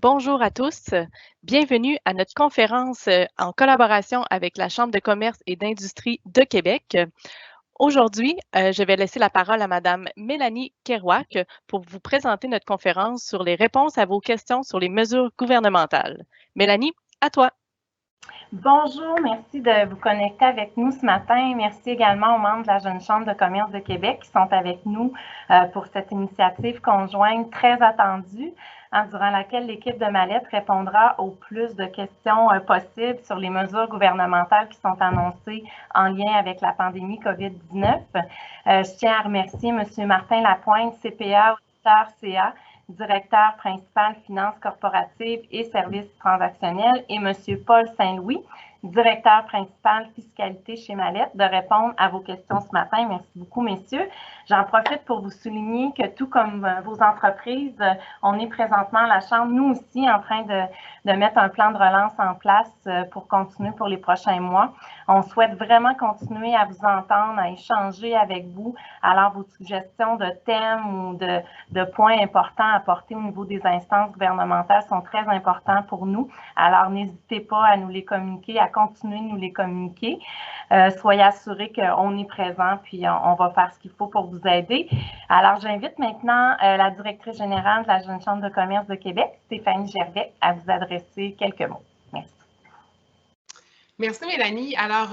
Bonjour à tous. Bienvenue à notre conférence en collaboration avec la Chambre de commerce et d'industrie de Québec. Aujourd'hui, je vais laisser la parole à Madame Mélanie Kerouac pour vous présenter notre conférence sur les réponses à vos questions sur les mesures gouvernementales. Mélanie, à toi. Bonjour, merci de vous connecter avec nous ce matin. Merci également aux membres de la Jeune Chambre de commerce de Québec qui sont avec nous pour cette initiative conjointe très attendue, durant laquelle l'équipe de Mallette répondra au plus de questions possibles sur les mesures gouvernementales qui sont annoncées en lien avec la pandémie COVID-19. Je tiens à remercier M. Martin Lapointe, CPA, auditeur CA, directeur principal finances corporatives et services transactionnels, et M. Paul Saint-Louis, directeur principal fiscalité chez Mallette, de répondre à vos questions ce matin. Merci beaucoup, messieurs. J'en profite pour vous souligner que tout comme vos entreprises, on est présentement à la Chambre, nous aussi, en train de mettre un plan de relance en place pour continuer pour les prochains mois. On souhaite vraiment continuer à vous entendre, à échanger avec vous. Alors, vos suggestions de thèmes ou de points importants à porter au niveau des instances gouvernementales sont très importants pour nous. Alors, n'hésitez pas à nous les communiquer, à continuer de nous les communiquer. Soyez assurés qu'on est présent, puis on va faire ce qu'il faut pour vous aider. Alors, j'invite maintenant la directrice générale de la Jeune Chambre de commerce de Québec, Stéphanie Gervais, à vous adresser quelques mots. Merci. Merci Mélanie. Alors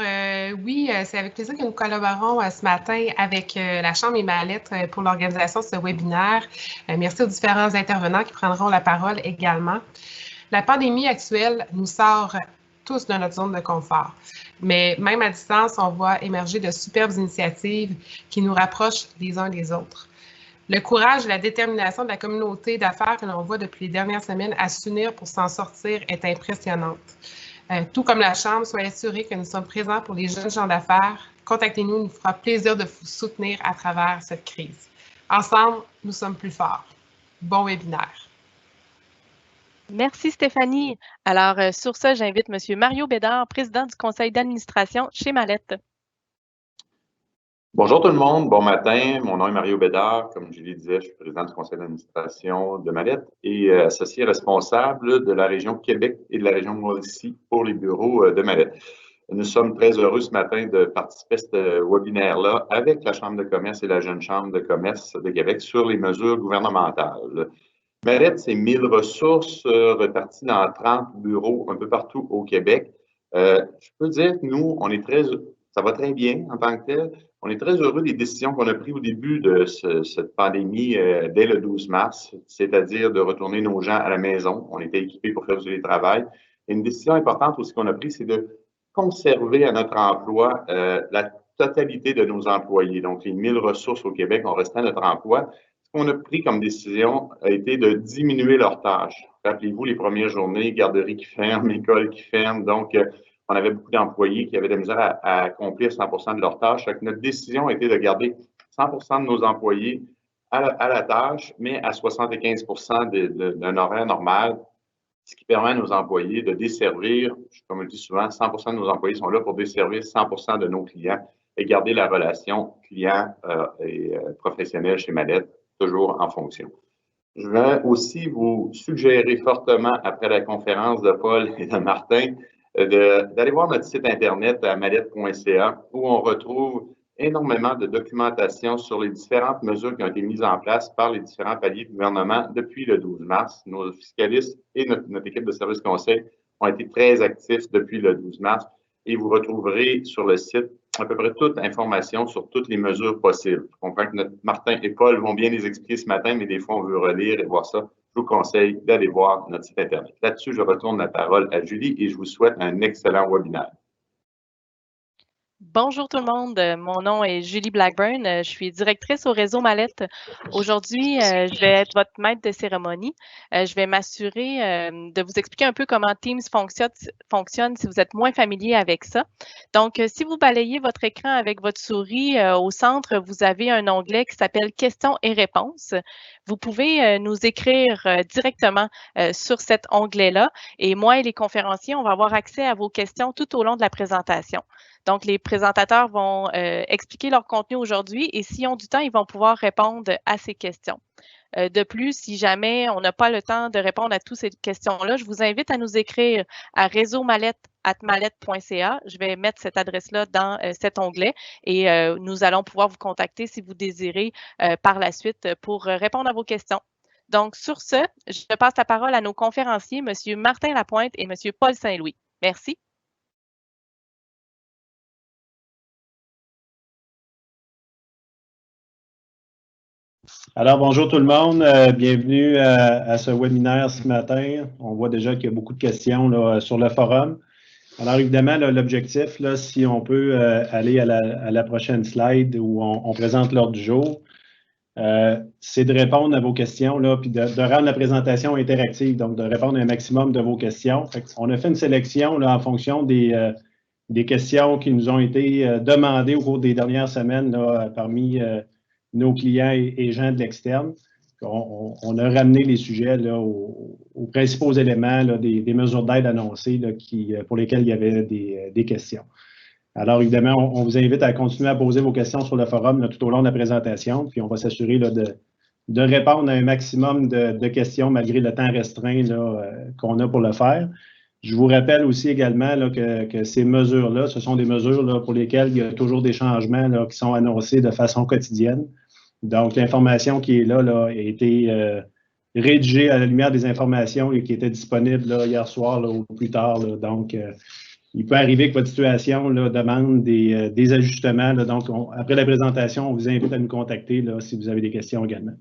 oui, c'est avec plaisir que nous collaborons ce matin avec la Chambre et Mallette pour l'organisation de ce webinaire. Merci aux différents intervenants qui prendront la parole également. La pandémie actuelle nous sort tous de notre zone de confort, mais même à distance, on voit émerger de superbes initiatives qui nous rapprochent les uns des autres. Le courage et la détermination de la communauté d'affaires que l'on voit depuis les dernières semaines à s'unir pour s'en sortir est impressionnante. Tout comme la Chambre, soyez assurés que nous sommes présents pour les jeunes gens d'affaires. Contactez-nous, nous fera plaisir de vous soutenir à travers cette crise. Ensemble, nous sommes plus forts. Bon webinaire. Merci Stéphanie. Alors, sur ça, j'invite M. Mario Bédard, président du conseil d'administration chez Mallette. Bonjour tout le monde, bon matin. Mon nom est Mario Bédard. Comme Julie disait, je suis président du conseil d'administration de Mallette et associé responsable de la région Québec et de la région Mauricie pour les bureaux de Mallette. Nous sommes très heureux ce matin de participer à ce webinaire-là avec la Chambre de commerce et la Jeune Chambre de commerce de Québec sur les mesures gouvernementales. Mallette, c'est 1000 ressources réparties dans 30 bureaux un peu partout au Québec. Je peux dire que nous, ça va très bien en tant que tel. On est très heureux des décisions qu'on a prises au début de cette pandémie dès le 12 mars, c'est-à-dire de retourner nos gens à la maison. On était équipés pour faire du télétravail. Et une décision importante aussi qu'on a prise, c'est de conserver à notre emploi la totalité de nos employés. Donc, les 1000 ressources au Québec ont resté à notre emploi. Ce qu'on a pris comme décision a été de diminuer leurs tâches. Rappelez-vous, les premières journées, garderie qui ferme, école qui ferme. Donc, on avait beaucoup d'employés qui avaient de la misère à accomplir 100% de leurs tâches. Donc, notre décision a été de garder 100% de nos employés à la tâche, mais à 75% d'un horaire normal, ce qui permet à nos employés de desservir, comme je le dis souvent, 100% de nos employés sont là pour desservir 100% de nos clients et garder la relation client et professionnel chez Mallette toujours en fonction. Je vais aussi vous suggérer fortement, après la conférence de Paul et de Martin, d'aller voir notre site internet à mallette.ca où on retrouve énormément de documentation sur les différentes mesures qui ont été mises en place par les différents paliers de gouvernement depuis le 12 mars. Nos fiscalistes et notre équipe de service conseil ont été très actifs depuis le 12 mars et vous retrouverez sur le site à peu près toute information sur toutes les mesures possibles. Je comprends que Martin et Paul vont bien les expliquer ce matin, mais des fois, on veut relire et voir ça. Je vous conseille d'aller voir notre site Internet. Là-dessus, je retourne la parole à Julie et je vous souhaite un excellent webinaire. Bonjour tout le monde, mon nom est Julie Blackburn, je suis directrice au réseau Mallette. Aujourd'hui, je vais être votre maître de cérémonie. Je vais m'assurer de vous expliquer un peu comment Teams fonctionne si vous êtes moins familier avec ça. Donc, si vous balayez votre écran avec votre souris, au centre, vous avez un onglet qui s'appelle Questions et réponses. Vous pouvez nous écrire directement sur cet onglet-là et moi et les conférenciers, on va avoir accès à vos questions tout au long de la présentation. Donc, les présentateurs vont expliquer leur contenu aujourd'hui et s'ils ont du temps, ils vont pouvoir répondre à ces questions. De plus, si jamais on n'a pas le temps de répondre à toutes ces questions-là, je vous invite à nous écrire à réseaumallette@mallette.ca. Je vais mettre cette adresse-là dans cet onglet et nous allons pouvoir vous contacter si vous désirez par la suite pour répondre à vos questions. Donc, sur ce, je passe la parole à nos conférenciers, M. Martin Lapointe et M. Paul Saint-Louis. Merci. Alors, bonjour tout le monde. Bienvenue à ce webinaire ce matin. On voit déjà qu'il y a beaucoup de questions là, sur le forum. Alors, évidemment, l'objectif, si on peut aller à la prochaine slide où on présente l'ordre du jour, c'est de répondre à vos questions, là, puis de rendre la présentation interactive, donc de répondre à un maximum de vos questions. On a fait une sélection là, en fonction des questions qui nous ont été demandées au cours des dernières semaines là, parmi nos clients et gens de l'externe. On a ramené les sujets là, aux principaux éléments là, des mesures d'aide annoncées là, pour lesquelles il y avait des questions. Alors, évidemment, on vous invite à continuer à poser vos questions sur le forum là, tout au long de la présentation, puis on va s'assurer de répondre à un maximum de questions malgré le temps restreint qu'on a pour le faire. Je vous rappelle aussi également là, que ces mesures-là, ce sont des mesures là, pour lesquelles il y a toujours des changements là, qui sont annoncés de façon quotidienne. Donc, l'information qui est là a été rédigée à la lumière des informations et qui était disponible là, hier soir là, ou plus tard. Là. Donc, il peut arriver que votre situation là, demande des ajustements. Là. Donc, après la présentation, on vous invite à nous contacter là, si vous avez des questions également.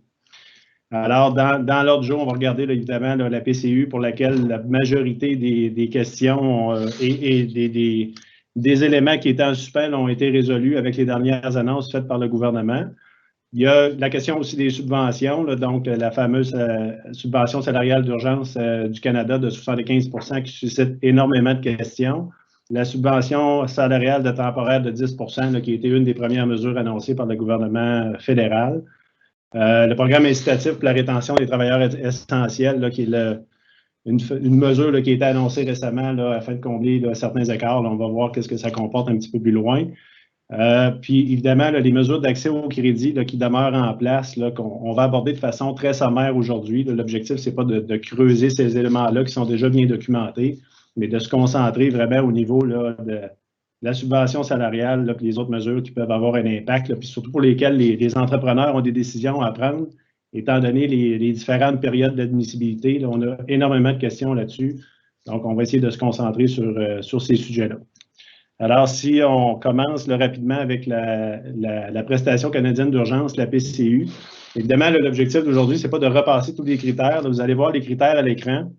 Alors, dans l'ordre du jour, on va regarder là, évidemment là, la PCU pour laquelle la majorité des questions et des éléments qui étaient en suspens ont été résolus avec les dernières annonces faites par le gouvernement. Il y a la question aussi des subventions, là, donc la fameuse subvention salariale d'urgence du Canada de 75 % qui suscite énormément de questions. La subvention salariale de temporaire de 10 % là, qui a été une des premières mesures annoncées par le gouvernement fédéral. Le programme incitatif pour la rétention des travailleurs essentiels, là, qui est une mesure là, qui a été annoncée récemment là, afin de combler là, certains écarts. Là, on va voir qu'est-ce que ça comporte un petit peu plus loin. Puis évidemment, là, les mesures d'accès au crédit là, qui demeurent en place, là, qu'on va aborder de façon très sommaire aujourd'hui. L'objectif, ce n'est pas de creuser ces éléments-là qui sont déjà bien documentés, mais de se concentrer vraiment au niveau là, de la subvention salariale, là, puis les autres mesures qui peuvent avoir un impact, là, puis surtout pour lesquelles les entrepreneurs ont des décisions à prendre, étant donné les différentes périodes d'admissibilité. On a énormément de questions là-dessus. Donc, on va essayer de se concentrer sur ces sujets-là. Alors, si on commence là, rapidement avec la prestation canadienne d'urgence, la PCU, évidemment, l'objectif d'aujourd'hui, ce n'est pas de repasser tous les critères. Là, vous allez voir les critères à l'écran.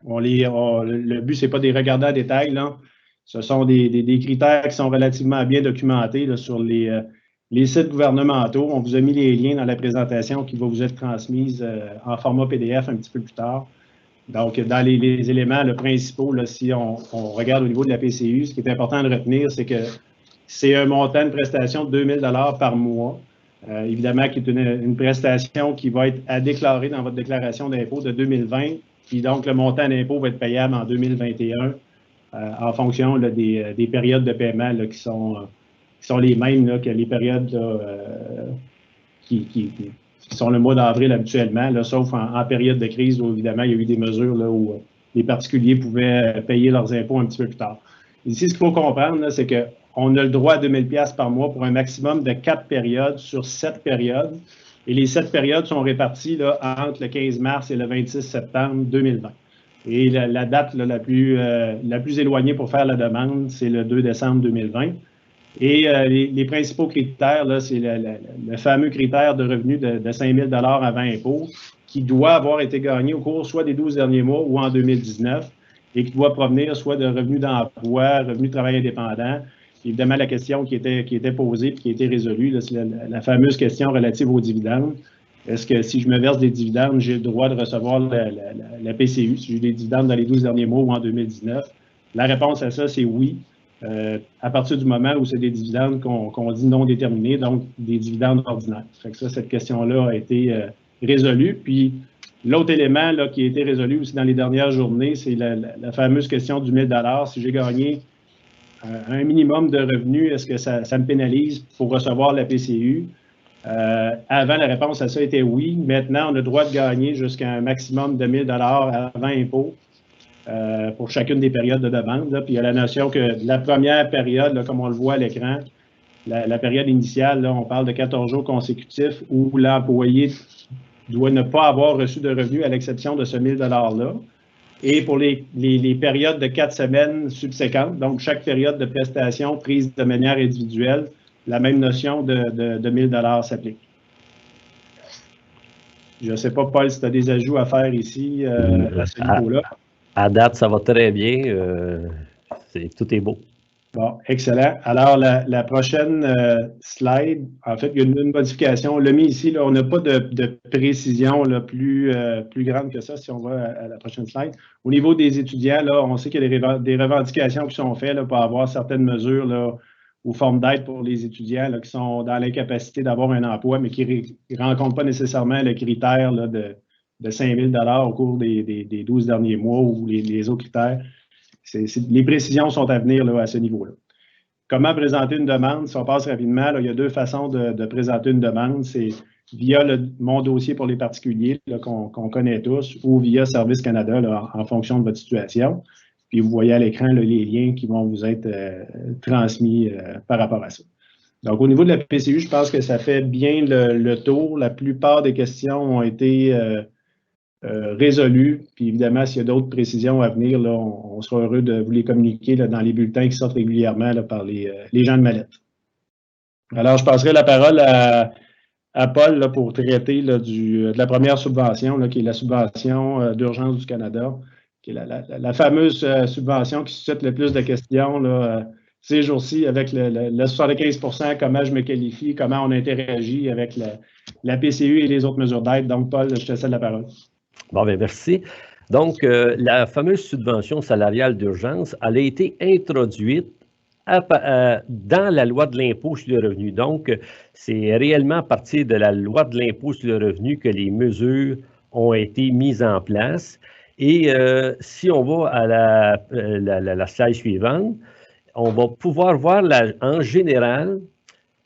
Le but, ce n'est pas de les regarder en détail. Là. Ce sont des critères qui sont relativement bien documentés là, sur les sites gouvernementaux. On vous a mis les liens dans la présentation qui va vous être transmise en format PDF un petit peu plus tard. Donc, dans les éléments principaux, là, si on regarde au niveau de la PCU, ce qui est important de retenir, c'est que c'est un montant de prestation de 2 000 $ par mois. Évidemment, qui est une prestation qui va être à déclarer dans votre déclaration d'impôt de 2020. Puis donc, le montant d'impôt va être payable en 2021 en fonction là, des périodes de paiement là, qui sont les mêmes là, que les périodes là, qui sont le mois d'avril habituellement, là, sauf en période de crise où, évidemment, il y a eu des mesures là, où les particuliers pouvaient payer leurs impôts un petit peu plus tard. Ici, ce qu'il faut comprendre, c'est qu'on a le droit à 2 000 $ par mois pour un maximum de 4 périodes sur 7 périodes. Et les 7 périodes sont réparties là, entre le 15 mars et le 26 septembre 2020. Et la date là, la plus éloignée pour faire la demande, c'est le 2 décembre 2020. Et les principaux critères, c'est le fameux critère de revenu de 5 000 $ avant impôt qui doit avoir été gagné au cours soit des 12 derniers mois ou en 2019 et qui doit provenir soit de revenus d'emploi, revenus de travail indépendant. Évidemment, la question qui était posée et qui a été résolue, c'est la fameuse question relative aux dividendes. Est-ce que si je me verse des dividendes, j'ai le droit de recevoir la PCU, si j'ai des dividendes dans les 12 derniers mois ou en 2019? La réponse à ça, c'est oui. À partir du moment où c'est des dividendes qu'on dit non déterminés, donc des dividendes ordinaires. Fait que ça, cette question-là a été résolue. Puis l'autre élément là, qui a été résolu aussi dans les dernières journées, c'est la fameuse question du 1 000 $. Si j'ai gagné un minimum de revenus, est-ce que ça me pénalise pour recevoir la PCU? Avant, la réponse à ça était oui. Maintenant, on a le droit de gagner jusqu'à un maximum de 1 000 avant impôt pour chacune des périodes de demande. Là. Puis il y a la notion que la première période, là, comme on le voit à l'écran, la période initiale, là, on parle de 14 jours consécutifs où l'employé doit ne pas avoir reçu de revenus à l'exception de ce 1 000 $-là. Et pour les périodes de 4 semaines subséquentes, donc chaque période de prestation prise de manière individuelle, la même notion de 1 000 $ s'applique. Je ne sais pas, Paul, si tu as des ajouts à faire ici à ce niveau-là. À date, ça va très bien. Tout est beau. Bon, excellent. Alors, la prochaine slide, en fait, il y a une modification. On l'a mis ici, là, on n'a pas de précision là, plus grande que ça si on va à la prochaine slide. Au niveau des étudiants, là, on sait qu'il y a des revendications qui sont faites là, pour avoir certaines mesures là, ou formes d'aide pour les étudiants là, qui sont dans l'incapacité d'avoir un emploi, mais qui ne rencontrent pas nécessairement le critère là, de 5 000 $ au cours des 12 derniers mois ou les autres critères. Les précisions sont à venir là, à ce niveau-là. Comment présenter une demande? Si on passe rapidement, là, il y a deux façons de présenter une demande. C'est via mon dossier pour les particuliers qu'on connaît tous ou via Service Canada là, en fonction de votre situation. Puis vous voyez à l'écran les liens qui vont vous être transmis par rapport à ça. Donc, au niveau de la PCU, je pense que ça fait bien le tour. La plupart des questions ont été résolues. Puis évidemment, s'il y a d'autres précisions à venir, là, on sera heureux de vous les communiquer là, dans les bulletins qui sortent régulièrement là, par les gens de Mallette. Alors, je passerai la parole à Paul là, pour traiter là, de la première subvention, là, qui est la subvention d'urgence du Canada, qui est la fameuse subvention qui suscite le plus de questions là, ces jours-ci avec le 75 %, comment je me qualifie, comment on interagit avec la PCU et les autres mesures d'aide. Donc, Paul, je te cède la parole. Bon, bien, merci. Donc, la fameuse subvention salariale d'urgence, elle a été introduite dans la loi de l'impôt sur le revenu. Donc, c'est réellement à partir de la loi de l'impôt sur le revenu que les mesures ont été mises en place. Et si on va à la slide suivante, on va pouvoir voir en général,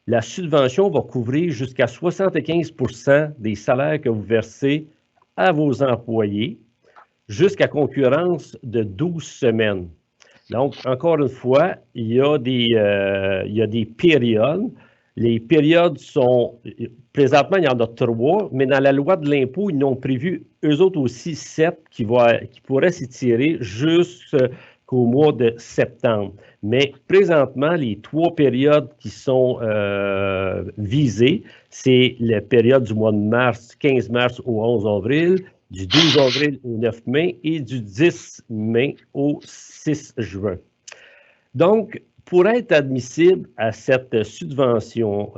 la subvention va couvrir jusqu'à 75 % des salaires que vous versez à vos employés jusqu'à concurrence de 12 semaines. Donc, encore une fois, il y a des périodes. Les périodes sont, présentement, il y en a 3, mais dans la loi de l'impôt, ils n'ont prévu, eux autres aussi, 7 qui pourraient s'étirer jusqu'au mois de septembre. Mais présentement, les 3 périodes qui sont visées, c'est la période du mois de mars, 15 mars au 11 avril, du 12 avril au 9 mai et du 10 mai au 6 juin. Donc, pour être admissible à cette subvention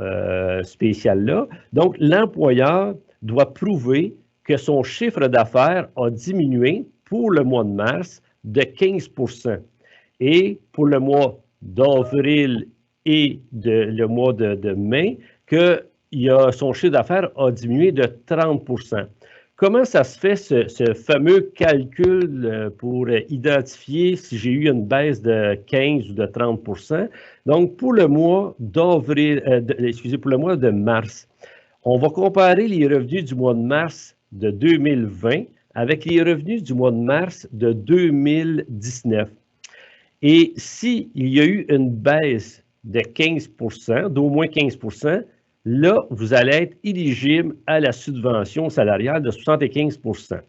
spéciale-là, donc l'employeur doit prouver que son chiffre d'affaires a diminué pour le mois de mars de 15 % et pour le mois d'avril et le mois de mai, que son chiffre d'affaires a diminué de 30 %. Comment ça se fait, ce fameux calcul pour identifier si j'ai eu une baisse de 15 ou de 30 %? Donc, pour le mois pour le mois de mars, on va comparer les revenus du mois de mars de 2020 avec les revenus du mois de mars de 2019. Et s'il y a eu une baisse de 15 %, d'au moins 15 %, là, vous allez être éligible à la subvention salariale de 75 %.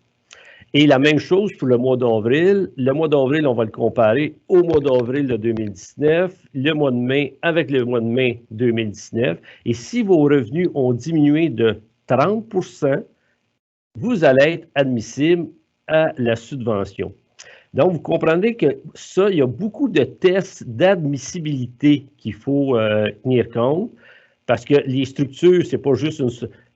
Et la même chose pour le mois d'avril. Le mois d'avril, on va le comparer au mois d'avril de 2019, le mois de mai avec le mois de mai 2019. Et si vos revenus ont diminué de 30 %, vous allez être admissible à la subvention. Donc, vous comprenez que ça, il y a beaucoup de tests d'admissibilité qu'il faut tenir compte. Parce que les structures, c'est pas juste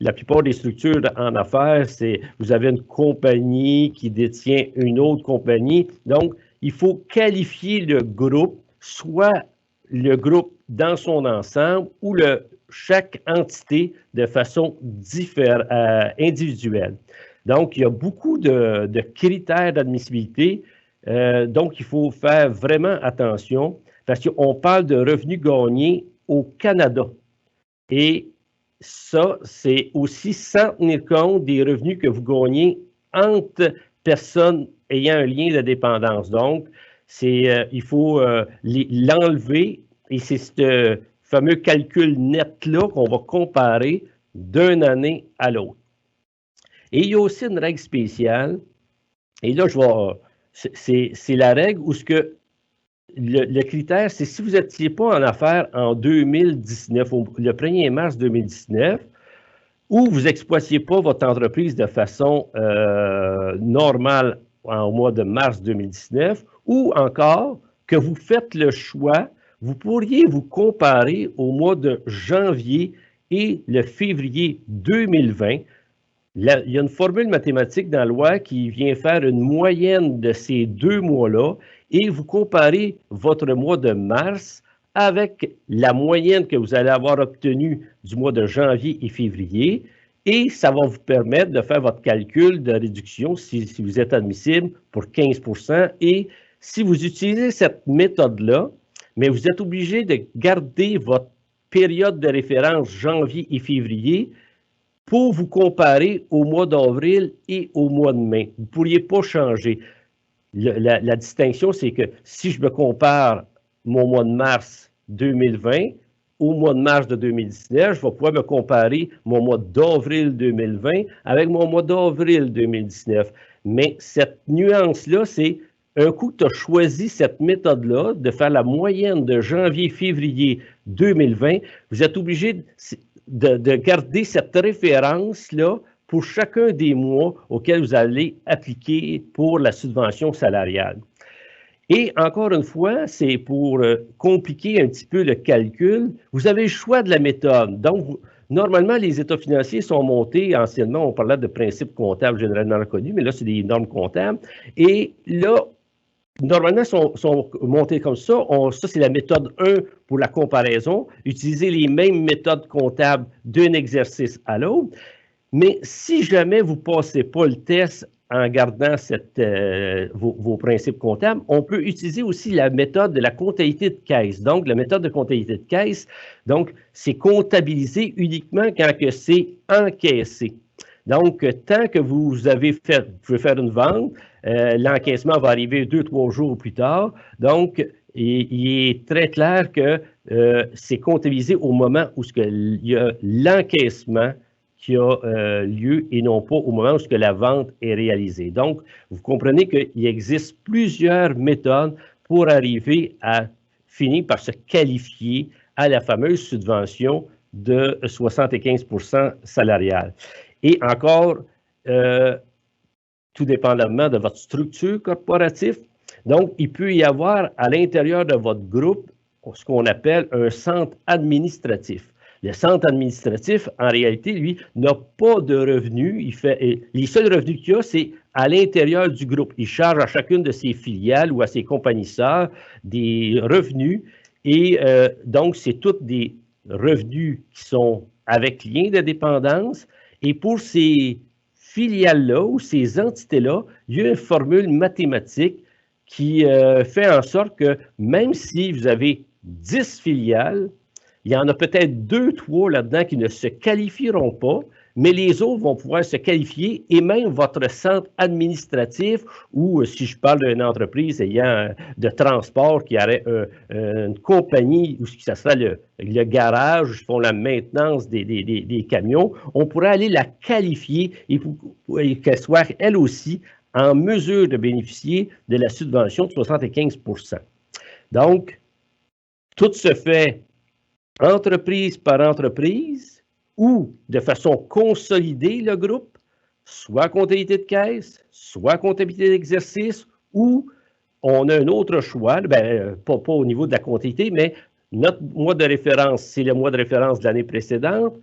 la plupart des structures en affaires, c'est vous avez une compagnie qui détient une autre compagnie. Donc, il faut qualifier le groupe, soit le groupe dans son ensemble ou chaque entité de façon individuelle. Donc, il y a beaucoup de critères d'admissibilité. Donc, il faut faire vraiment attention parce qu'on parle de revenus gagnés au Canada. Et ça, c'est aussi sans tenir compte des revenus que vous gagnez entre personnes ayant un lien de dépendance. Donc, il faut l'enlever et c'est ce fameux calcul net-là qu'on va comparer d'une année à l'autre. Et il y a aussi une règle spéciale, et là, c'est la règle où le critère, c'est si vous n'étiez pas en affaires en 2019, le 1er mars 2019, ou vous n'exploitiez pas votre entreprise de façon normale au mois de mars 2019, ou encore que vous faites le choix, vous pourriez vous comparer au mois de janvier et le février 2020. Il y a une formule mathématique dans la loi qui vient faire une moyenne de ces 2 mois-là et vous comparez votre mois de mars avec la moyenne que vous allez avoir obtenue du mois de janvier et février et ça va vous permettre de faire votre calcul de réduction si vous êtes admissible pour 15 %. Et si vous utilisez cette méthode-là, mais vous êtes obligé de garder votre période de référence janvier et février pour vous comparer au mois d'avril et au mois de mai. Vous ne pourriez pas changer. La distinction, c'est que si je me compare mon mois de mars 2020 au mois de mars de 2019, je vais pouvoir me comparer mon mois d'avril 2020 avec mon mois d'avril 2019. Mais cette nuance-là, c'est un coup que tu as choisi cette méthode-là, de faire la moyenne de janvier-février 2020, vous êtes obligé de garder cette référence-là pour chacun des mois auxquels vous allez appliquer pour la subvention salariale. Et encore une fois, c'est pour compliquer un petit peu le calcul, vous avez le choix de la méthode. Donc, normalement, les états financiers sont montés, anciennement, on parlait de principes comptables généralement reconnus, mais là, c'est des normes comptables. Et là, normalement, sont montés comme ça. Ça, c'est la méthode 1 pour la comparaison. Utiliser les mêmes méthodes comptables d'un exercice à l'autre. Mais si jamais vous ne passez pas le test en gardant vos principes comptables, on peut utiliser aussi la méthode de la comptabilité de caisse. Donc, la méthode de comptabilité de caisse, donc, c'est comptabiliser uniquement quand c'est encaissé. Donc, tant que vous pouvez faire une vente, l'encaissement va arriver 2-3 jours plus tard. Donc, il est très clair que c'est comptabilisé au moment où il y a l'encaissement qui a lieu et non pas au moment où la vente est réalisée. Donc, vous comprenez qu'il existe plusieurs méthodes pour arriver à finir par se qualifier à la fameuse subvention de 75 % salariale. Et encore, tout dépendamment de votre structure corporative, donc il peut y avoir à l'intérieur de votre groupe ce qu'on appelle un centre administratif. Le centre administratif, en réalité, lui, n'a pas de revenus. Les seuls revenus qu'il a, c'est à l'intérieur du groupe. Il charge à chacune de ses filiales ou à ses compagnies sœurs des revenus. Et donc, c'est tous des revenus qui sont avec lien de dépendance. Et pour ces filiales-là ou ces entités-là, il y a une formule mathématique qui fait en sorte que même si vous avez 10 filiales, il y en a peut-être 2-3 là-dedans qui ne se qualifieront pas, mais les autres vont pouvoir se qualifier et même votre centre administratif ou si je parle d'une entreprise ayant de transport qui aurait une compagnie où ça sera le garage où ils font la maintenance des camions, on pourrait aller la qualifier et qu'elle soit elle aussi en mesure de bénéficier de la subvention de 75 %. Donc, tout se fait entreprise par entreprise ou de façon consolidée le groupe, soit comptabilité de caisse, soit comptabilité d'exercice, ou on a un autre choix, pas au niveau de la comptabilité, mais notre mois de référence, c'est le mois de référence de l'année précédente,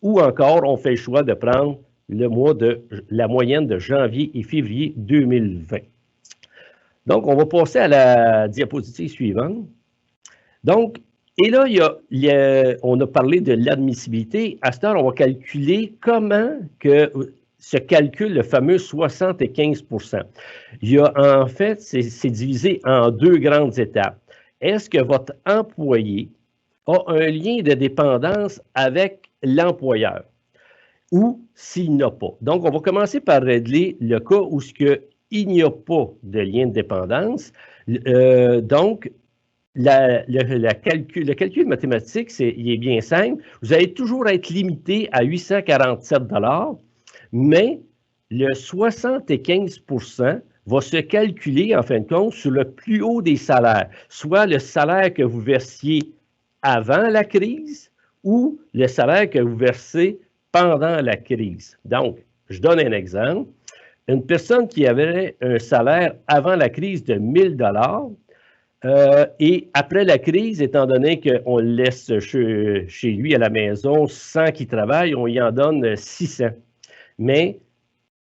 ou encore on fait le choix de prendre la moyenne de janvier et février 2020. Donc, on va passer à la diapositive suivante. Donc, et là, on a parlé de l'admissibilité. À cette heure, on va calculer comment se calcule le fameux 75 %. En fait, c'est divisé en 2 grandes étapes. Est-ce que votre employé a un lien de dépendance avec l'employeur ou s'il n'a pas. Donc, on va commencer par régler le cas où il n'y a pas de lien de dépendance. Donc, le calcul mathématique, il est bien simple. Vous allez toujours être limité à 847 $, mais le 75% va se calculer, en fin de compte, sur le plus haut des salaires, soit le salaire que vous versiez avant la crise ou le salaire que vous versez pendant la crise. Donc, je donne un exemple. Une personne qui avait un salaire avant la crise de 1 000 $, et après la crise, étant donné qu'on le laisse chez lui à la maison sans qu'il travaille, on y en donne 600. Mais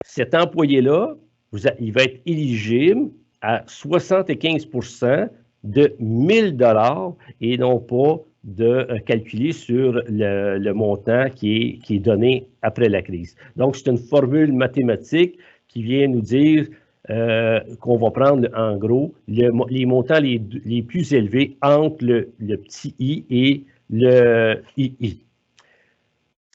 cet employé-là, il va être éligible à 75% de 1 000 $ et non pas de calculer sur le montant qui est donné après la crise. Donc, c'est une formule mathématique qui vient nous dire qu'on va prendre, en gros, les montants les plus élevés entre le petit i et le ii.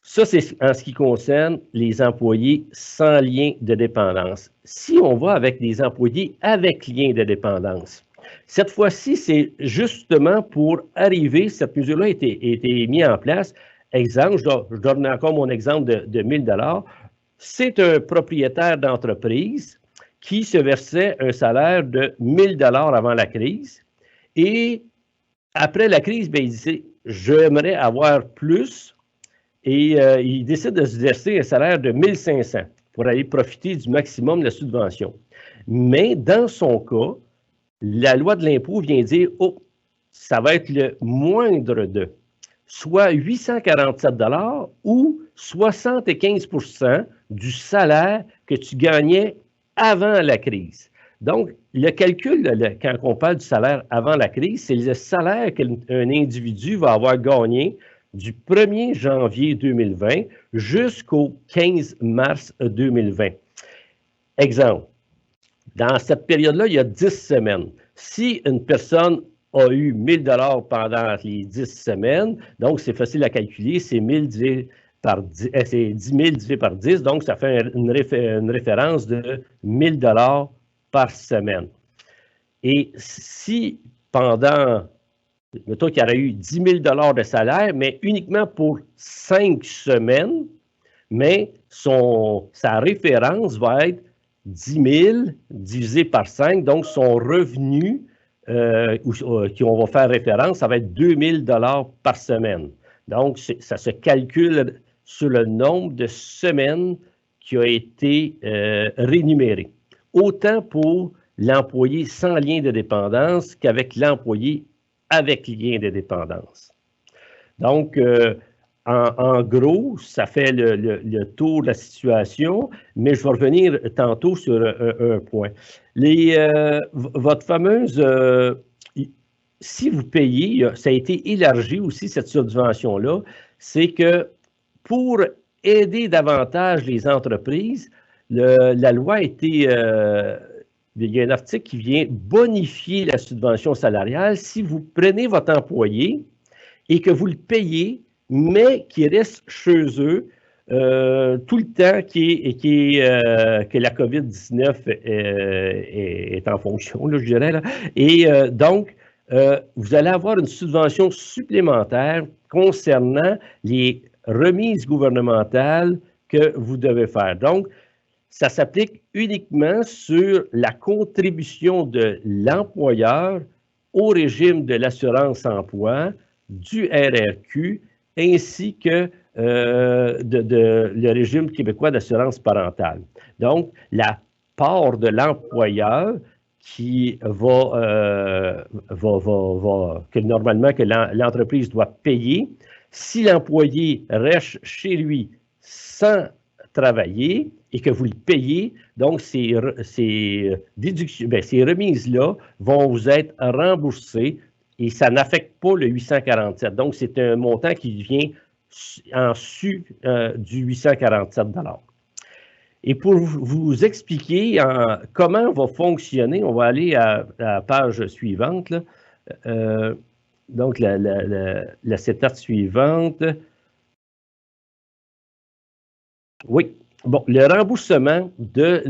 Ça, c'est en ce qui concerne les employés sans lien de dépendance. Si on va avec des employés avec lien de dépendance, cette fois-ci, c'est justement pour arriver, cette mesure-là a été mise en place. Exemple, je donne encore mon exemple de 1 000 $. C'est un propriétaire d'entreprise qui se versait un salaire de 1 000 $ avant la crise. Et après la crise, il disait, j'aimerais avoir plus. Et il décide de se verser un salaire de 1 500 pour aller profiter du maximum de la subvention. Mais dans son cas, la loi de l'impôt vient dire, oh, ça va être le moindre de, soit 847 $ ou 75% du salaire que tu gagnais avant la crise. Donc, le calcul, quand on parle du salaire avant la crise, c'est le salaire qu'un individu va avoir gagné du 1er janvier 2020 jusqu'au 15 mars 2020. Exemple, dans cette période-là, il y a 10 semaines. Si une personne a eu 1 000 $ pendant les 10 semaines, donc c'est facile à calculer, c'est 10 000 divisé par 10, donc ça fait une référence de 1 000 $ par semaine. Et si pendant, mettons qu'il y aurait eu 10 000 $ de salaire, mais uniquement pour 5 semaines, mais sa référence va être 10 000 divisé par 5, donc son revenu qui on va faire référence, ça va être 2 000 $ par semaine. Donc, ça se calcule sur le nombre de semaines qui a été rémunéré. Autant pour l'employé sans lien de dépendance qu'avec l'employé avec lien de dépendance. Donc, en gros, ça fait le tour de la situation, mais je vais revenir tantôt sur un point. Votre fameuse, si vous payez, ça a été élargi aussi, cette subvention-là, c'est que pour aider davantage les entreprises, la loi a été, il y a un article qui vient bonifier la subvention salariale si vous prenez votre employé et que vous le payez, mais qui reste chez eux tout le temps que la COVID-19 est en fonction, là, je dirais. Là. Et donc, vous allez avoir une subvention supplémentaire concernant les remises gouvernementales que vous devez faire. Donc, ça s'applique uniquement sur la contribution de l'employeur au régime de l'assurance-emploi, du RRQ, ainsi que le régime québécois d'assurance parentale. Donc, la part de l'employeur qui que normalement que l'entreprise doit payer, si l'employé reste chez lui sans travailler et que vous le payez, donc ces remises-là vont vous être remboursées et ça n'affecte pas le 847. Donc, c'est un montant qui vient en su du 847 $. Et pour vous expliquer comment va fonctionner, on va aller à la page suivante. Là. Donc, la CETART suivante. Oui. Bon, le remboursement de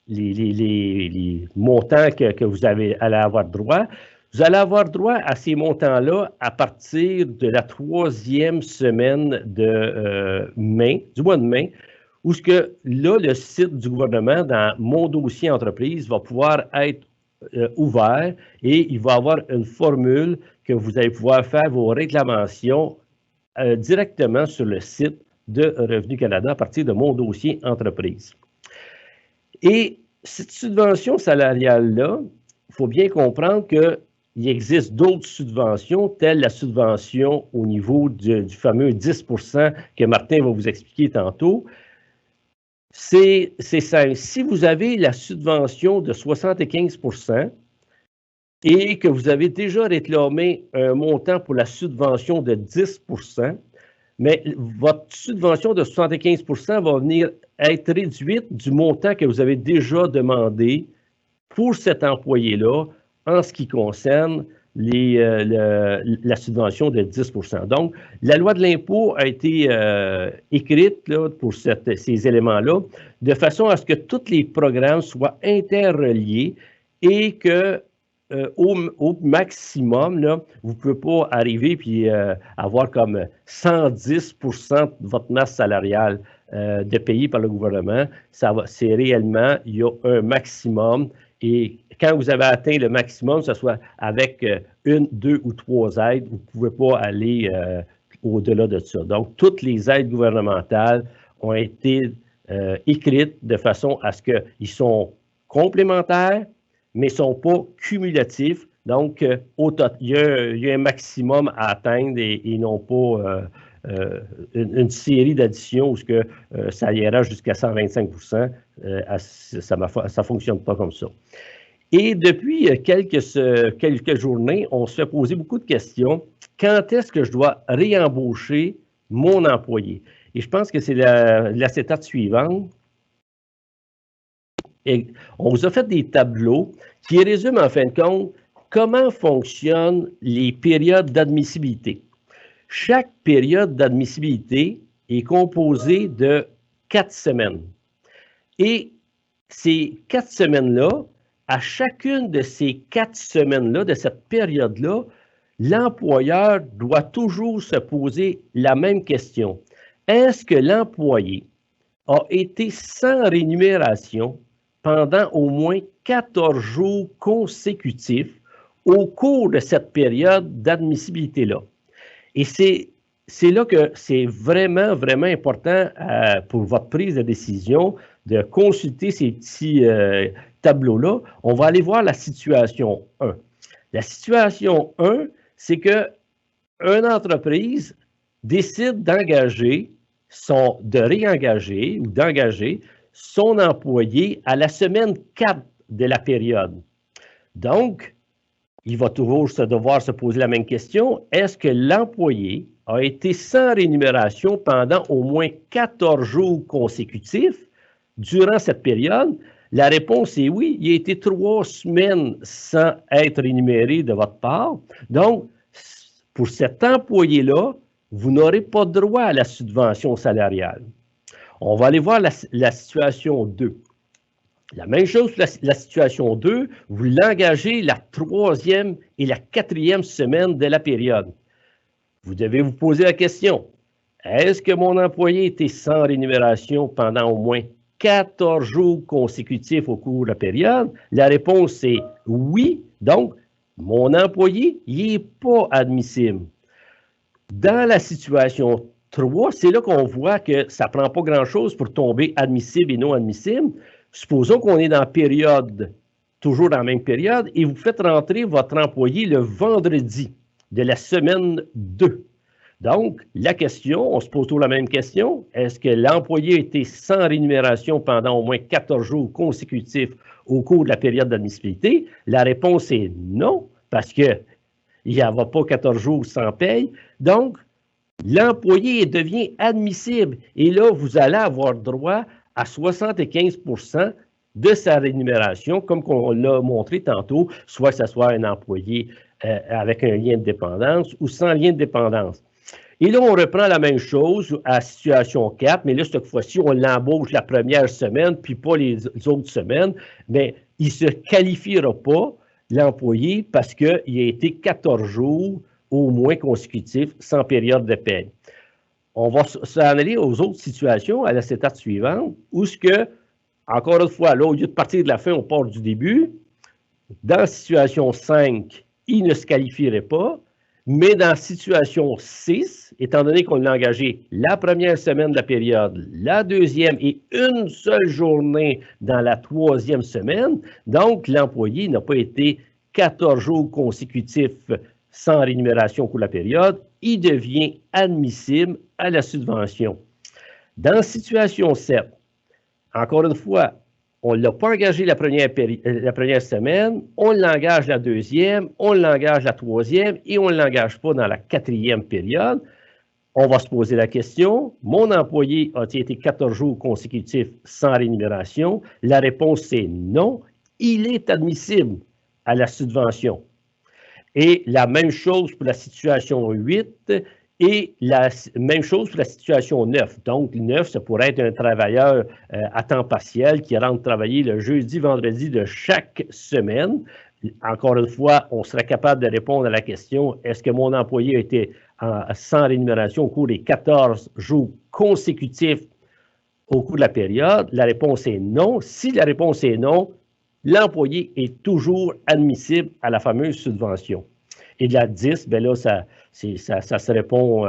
les montants que vous allez avoir droit, vous allez avoir droit à ces montants-là à partir de la 3e semaine de mai, du mois de mai, où le site du gouvernement dans Mon dossier entreprise va pouvoir être ouvert et il va y avoir une formule que vous allez pouvoir faire vos réclamations directement sur le site de Revenu Canada à partir de Mon dossier entreprise. Et cette subvention salariale-là, il faut bien comprendre qu'il existe d'autres subventions, telles la subvention au niveau du fameux 10 % que Martin va vous expliquer tantôt. C'est simple. Si vous avez la subvention de 75 % et que vous avez déjà réclamé un montant pour la subvention de 10 %, mais votre subvention de 75 % va venir être réduite du montant que vous avez déjà demandé pour cet employé-là en ce qui concerne la subvention de 10 %. Donc, la loi de l'impôt a été écrite là, pour ces éléments-là de façon à ce que tous les programmes soient interreliés et que au maximum, là, vous ne pouvez pas arriver puis avoir comme 110 % de votre masse salariale de payée par le gouvernement. C'est réellement, il y a un maximum. Et quand vous avez atteint le maximum, que ce soit avec 1, 2 ou 3 aides, vous ne pouvez pas aller au-delà de ça. Donc, toutes les aides gouvernementales ont été écrites de façon à ce qu'ils sont complémentaires, mais ne sont pas cumulatifs. Donc, il y a un maximum à atteindre et non pas une série d'additions où ça ira jusqu'à 125 %. Ça ne fonctionne pas comme ça. Et depuis quelques journées, on se fait poser beaucoup de questions. Quand est-ce que je dois réembaucher mon employé? Et je pense que c'est la étape suivante. Et on vous a fait des tableaux qui résument en fin de compte comment fonctionnent les périodes d'admissibilité. Chaque période d'admissibilité est composée de 4 semaines. Et ces 4 semaines-là, à chacune de ces 4 semaines-là, de cette période-là, l'employeur doit toujours se poser la même question. Est-ce que l'employé a été sans rémunération pendant au moins 14 jours consécutifs au cours de cette période d'admissibilité-là? Et c'est là que c'est vraiment, vraiment important pour votre prise de décision de consulter ces petits tableaux-là. On va aller voir la situation 1. La situation 1, c'est qu'une entreprise décide de réengager ou d'engager son employé à la semaine 4 de la période. Donc, il va toujours devoir se poser la même question. Est-ce que l'employé a été sans rémunération pendant au moins 14 jours consécutifs durant cette période? La réponse est oui. Il a été 3 semaines sans être rémunéré de votre part. Donc, pour cet employé-là, vous n'aurez pas droit à la subvention salariale. On va aller voir la situation 2. La même chose pour la situation 2, vous l'engagez la 3e et la 4e semaine de la période. Vous devez vous poser la question, est-ce que mon employé était sans rémunération pendant au moins 14 jours consécutifs au cours de la période? La réponse est oui. Donc, mon employé, il n'est pas admissible. Dans la situation 3, c'est là qu'on voit que ça ne prend pas grand-chose pour tomber admissible et non admissible. Supposons qu'on est dans la période, toujours dans la même période, et vous faites rentrer votre employé le vendredi de la semaine 2. Donc, la question, on se pose toujours la même question, est-ce que l'employé a été sans rémunération pendant au moins 14 jours consécutifs au cours de la période d'admissibilité? La réponse est non, parce qu'il n'y a pas 14 jours sans paye. Donc, l'employé devient admissible et là, vous allez avoir droit à 75 % de sa rémunération, comme on l'a montré tantôt, soit que ce soit un employé avec un lien de dépendance ou sans lien de dépendance. Et là, on reprend la même chose à situation 4, mais là, cette fois-ci, on l'embauche la première semaine, puis pas les autres semaines, mais il ne se qualifiera pas, l'employé, parce qu'il a été 14 jours au moins consécutifs sans période de paie. On va s'en aller aux autres situations, à la étape suivante, où ce que, encore une fois, là, au lieu de partir de la fin, on part du début. Dans la situation 5, il ne se qualifierait pas, mais dans la situation 6, étant donné qu'on l'a engagé la première semaine de la période, la deuxième et une seule journée dans la troisième semaine, donc l'employé n'a pas été 14 jours consécutifs sans rémunération pour la période, il devient admissible à la subvention. Dans la situation 7, encore une fois, on ne l'a pas engagé la première semaine, on l'engage la deuxième, on l'engage la troisième et on ne l'engage pas dans la quatrième période. On va se poser la question, mon employé a-t-il été 14 jours consécutifs sans rémunération? La réponse c'est non, il est admissible à la subvention. Et la même chose pour la situation 8 et la même chose pour la situation 9. Donc, 9, ça pourrait être un travailleur à temps partiel qui rentre travailler le jeudi, vendredi de chaque semaine. Encore une fois, on serait capable de répondre à la question, est-ce que mon employé a été sans rémunération au cours des 14 jours consécutifs au cours de la période? La réponse est non. Si la réponse est non, l'employé est toujours admissible à la fameuse subvention. Et de la 10, bien là, ça se répond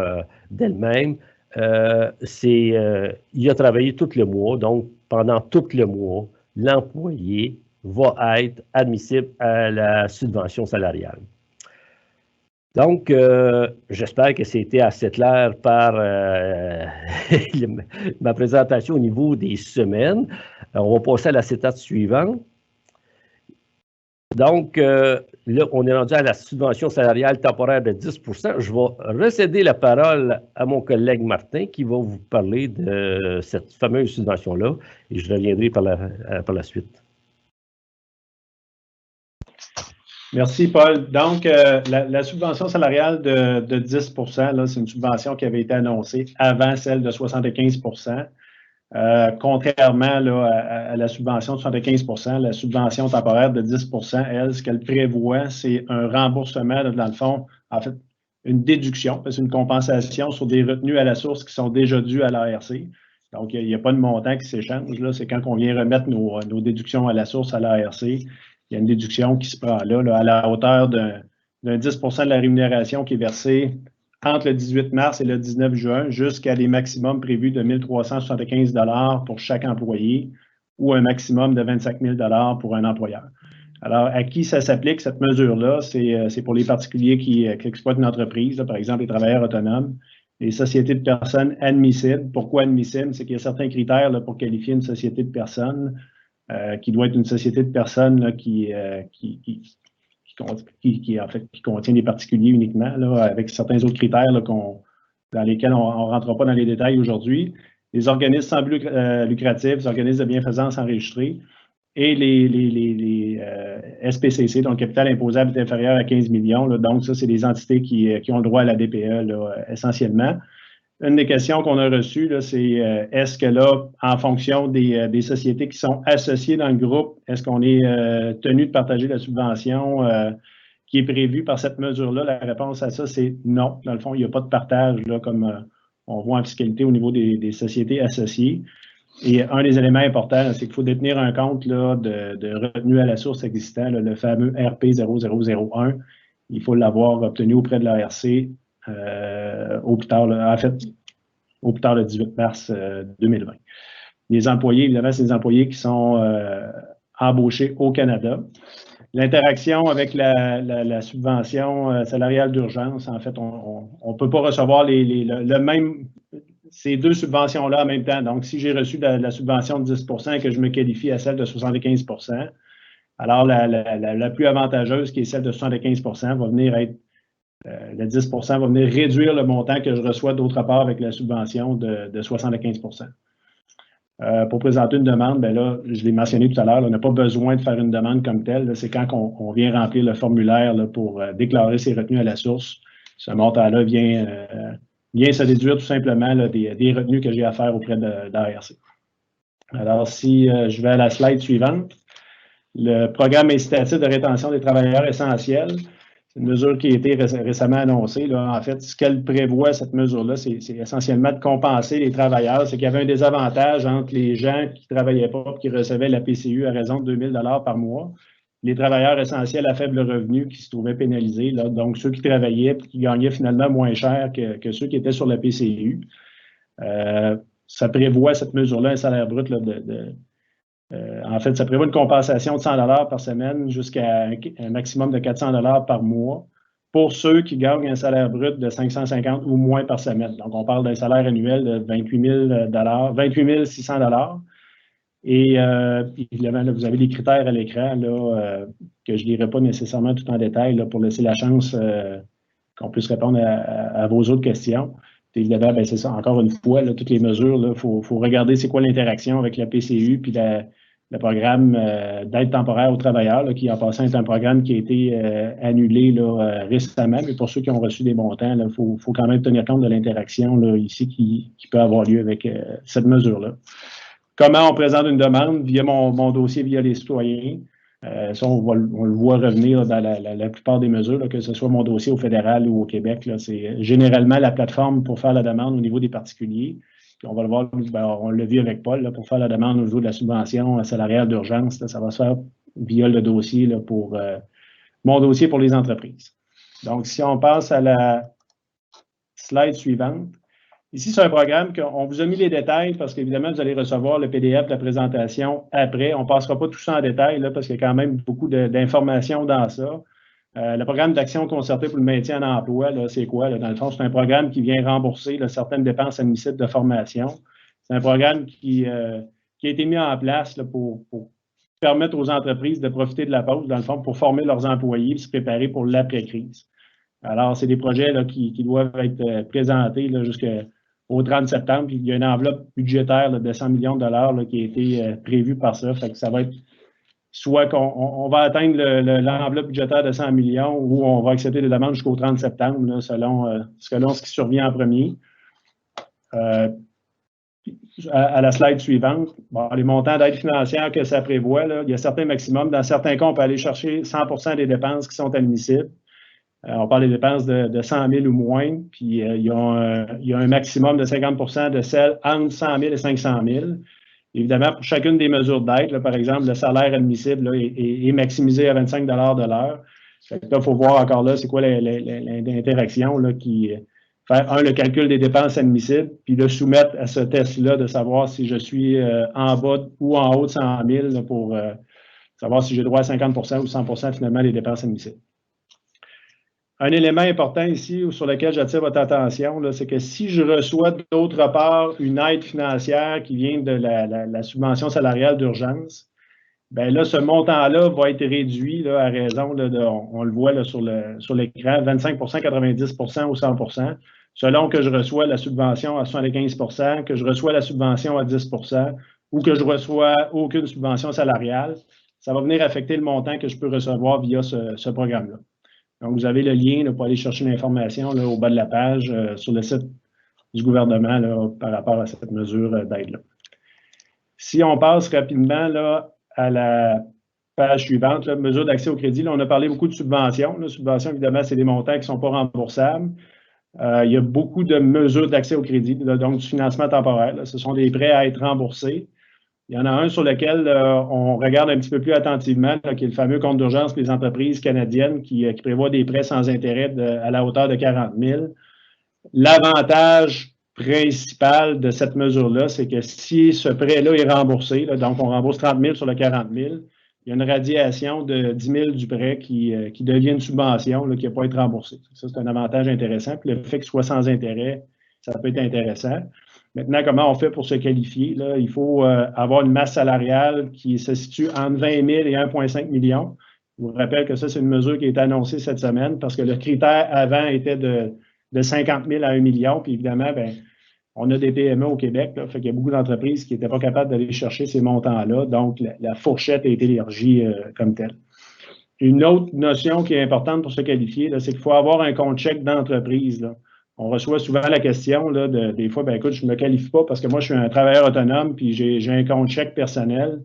d'elle-même. Il a travaillé tout le mois, donc pendant tout le mois, l'employé va être admissible à la subvention salariale. Donc, j'espère que c'était assez clair par ma présentation au niveau des semaines. On va passer à la étape suivante. Donc, là, on est rendu à la subvention salariale temporaire de 10 %. Je vais recéder la parole à mon collègue Martin qui va vous parler de cette fameuse subvention-là et je reviendrai par la suite. Merci, Paul. Donc, la subvention salariale de 10 %, c'est une subvention qui avait été annoncée avant celle de 75 %. Contrairement là, à la subvention de 75 %, la subvention temporaire de 10 %, elle, ce qu'elle prévoit, c'est un remboursement, là, dans le fond, en fait, une déduction, c'est une compensation sur des retenues à la source qui sont déjà dues à l'ARC. Donc, il n'y a pas de montant qui s'échange. C'est quand on vient remettre nos déductions à la source à l'ARC, il y a une déduction qui se prend là à la hauteur d'un 10 % de la rémunération qui est versée entre le 18 mars et le 19 juin jusqu'à des maximums prévus de 1 375 $ pour chaque employé ou un maximum de 25 000 $ pour un employeur. Alors, à qui ça s'applique, cette mesure-là? C'est pour les particuliers qui exploitent une entreprise, là, par exemple les travailleurs autonomes, les sociétés de personnes admissibles. Pourquoi admissibles? C'est qu'il y a certains critères là, pour qualifier une société de personnes qui doit être une société de personnes là, qui contient des particuliers uniquement, là, avec certains autres critères là, dans lesquels on ne rentrera pas dans les détails aujourd'hui. Les organismes sans but lucratif, les organismes de bienfaisance enregistrés et les SPCC, donc le capital imposable est inférieur à 15 millions. Là, donc, ça, c'est des entités qui ont le droit à la DPE là, essentiellement. Une des questions qu'on a reçues, c'est est-ce que là, en fonction des sociétés qui sont associées dans le groupe, est-ce qu'on est tenu de partager la subvention qui est prévue par cette mesure-là? La réponse à ça, c'est non. Dans le fond, il n'y a pas de partage, là, comme on voit en fiscalité au niveau des sociétés associées. Et un des éléments importants, c'est qu'il faut détenir un compte là, de retenue à la source existant, là, le fameux RP 0001. Il faut l'avoir obtenu auprès de l'ARC au plus tard, là, en fait, au plus tard le 18 mars 2020. Les employés, évidemment, c'est des employés qui sont embauchés au Canada. L'interaction avec la subvention salariale d'urgence, en fait, on ne peut pas recevoir ces deux subventions-là en même temps. Donc, si j'ai reçu la subvention de 10 % et que je me qualifie à celle de 75 %, alors la plus avantageuse, qui est celle de 75 % va venir être le 10 % va venir réduire le montant que je reçois d'autre part avec la subvention de 75 %. Pour présenter une demande, bien là, je l'ai mentionné tout à l'heure, on n'a pas besoin de faire une demande comme telle. C'est quand on vient remplir le formulaire là, pour déclarer ses retenues à la source. Ce montant-là vient vient se déduire tout simplement là, des retenues que j'ai à faire auprès d'ARC. Alors, si je vais à la slide suivante, le programme incitatif de rétention des travailleurs essentiels, c'est une mesure qui a été récemment annoncée. Là. En fait, ce qu'elle prévoit, cette mesure-là, c'est essentiellement de compenser les travailleurs. C'est qu'il y avait un désavantage entre les gens qui ne travaillaient pas et qui recevaient la PCU à raison de 2 000 $ par mois. Les travailleurs essentiels à faible revenu qui se trouvaient pénalisés, là, donc ceux qui travaillaient et qui gagnaient finalement moins cher que ceux qui étaient sur la PCU. Ça prévoit, cette mesure-là, un salaire brut là, en fait, ça prévoit une compensation de 100 $ par semaine jusqu'à un maximum de 400 $ par mois pour ceux qui gagnent un salaire brut de 550 ou moins par semaine. Donc, on parle d'un salaire annuel de 28 600 $. Et évidemment, là, vous avez des critères à l'écran que je ne lirai pas nécessairement tout en détail là, pour laisser la chance qu'on puisse répondre à vos autres questions. Évidemment, ben, c'est ça, encore une fois, là, toutes les mesures, il faut regarder c'est quoi l'interaction avec la PCU puis le programme d'aide temporaire aux travailleurs, là, qui en passant est un programme qui a été annulé là, récemment, mais pour ceux qui ont reçu des montants, il faut quand même tenir compte de l'interaction ici qui peut avoir lieu avec cette mesure-là. Comment on présente une demande via mon dossier, via les citoyens? Ça, on le voit revenir dans la plupart des mesures, là, que ce soit mon dossier au fédéral ou au Québec. C'est généralement la plateforme pour faire la demande au niveau des particuliers. Puis on va le voir, ben, on l'a vu avec Paul, là, pour faire la demande au niveau de la subvention salariale d'urgence. Ça va se faire via le dossier là, pour mon dossier pour les entreprises. Donc, si on passe à la slide suivante. Ici, c'est un programme qu'on vous a mis les détails parce qu'évidemment, vous allez recevoir le PDF de la présentation après. On ne passera pas tout ça en détail là, parce qu'il y a quand même beaucoup d'informations dans ça. Le programme d'action concertée pour le maintien en emploi, c'est quoi? Là? Dans le fond, c'est un programme qui vient rembourser là, certaines dépenses admissibles de formation. C'est un programme qui a été mis en place là, pour permettre aux entreprises de profiter de la pause, dans le fond, pour former leurs employés et se préparer pour l'après-crise. Alors, c'est des projets là, qui doivent être présentés jusqu'au 30 septembre. Puis il y a une enveloppe budgétaire là, de 100 millions de dollars là, qui a été prévue par ça. Fait que ça va être soit qu'on va atteindre l'enveloppe budgétaire de 100 millions ou on va accepter les demandes jusqu'au 30 septembre, là, selon ce qui survient en premier. À la slide suivante, bon, les montants d'aide financière que ça prévoit, là, il y a certains maximums. Dans certains cas, on peut aller chercher 100% des dépenses qui sont admissibles. On parle des dépenses de 100 000 ou moins, puis il y a un maximum de 50% de celles entre 100 000 et 500 000. Évidemment, pour chacune des mesures d'aide, par exemple, le salaire admissible là, est maximisé à 25 $ de l'heure. Là, il faut voir encore là, c'est quoi l'interaction qui fait, le calcul des dépenses admissibles, puis le soumettre à ce test-là de savoir si je suis en bas ou en haut de 100 000 là, pour savoir si j'ai droit à 50% ou 100% finalement des dépenses admissibles. Un élément important ici sur lequel j'attire votre attention, c'est que si je reçois d'autre part une aide financière qui vient de la subvention salariale d'urgence, bien là, ce montant-là va être réduit là, à raison, là, on le voit là, sur l'écran, 25 %, 90 % ou 100 %, selon que je reçois la subvention à 75 %, que je reçois la subvention à 10 % ou que je reçois aucune subvention salariale, ça va venir affecter le montant que je peux recevoir via ce programme-là. Donc, vous avez le lien là, pour aller chercher l'information au bas de la page sur le site du gouvernement là, par rapport à cette mesure d'aide-là. Si on passe rapidement là, à la page suivante, là, mesure d'accès au crédit, là, on a parlé beaucoup de subventions. Là. Subventions, évidemment, c'est des montants qui ne sont pas remboursables. Il y a beaucoup de mesures d'accès au crédit, là, donc du financement temporaire. Là. Ce sont des prêts à être remboursés. Il y en a un sur lequel on regarde un petit peu plus attentivement, là, qui est le fameux compte d'urgence pour les entreprises canadiennes qui prévoit des prêts sans intérêt à la hauteur de 40 000. L'avantage principal de cette mesure-là, c'est que si ce prêt-là est remboursé, là, donc on rembourse 30 000 sur le 40 000, il y a une radiation de 10 000 du prêt qui devient une subvention là, qui n'a pas à être remboursée. Ça, c'est un avantage intéressant. Puis le fait que ce soit sans intérêt, ça peut être intéressant. Maintenant, comment on fait pour se qualifier? Là? Il faut avoir une masse salariale qui se situe entre 20 000 et 1,5 million. Je vous rappelle que ça, c'est une mesure qui a été annoncée cette semaine parce que le critère avant était de 50 000 à 1 million. Puis évidemment, bien, on a des PME au Québec. Là, fait qu'il y a beaucoup d'entreprises qui n'étaient pas capables d'aller chercher ces montants-là. Donc, la fourchette a été élargie comme telle. Une autre notion qui est importante pour se qualifier, c'est qu'il faut avoir un compte chèque d'entreprise on reçoit souvent la question, là, des fois, ben écoute, je ne me qualifie pas parce que moi, je suis un travailleur autonome puis j'ai un compte chèque personnel.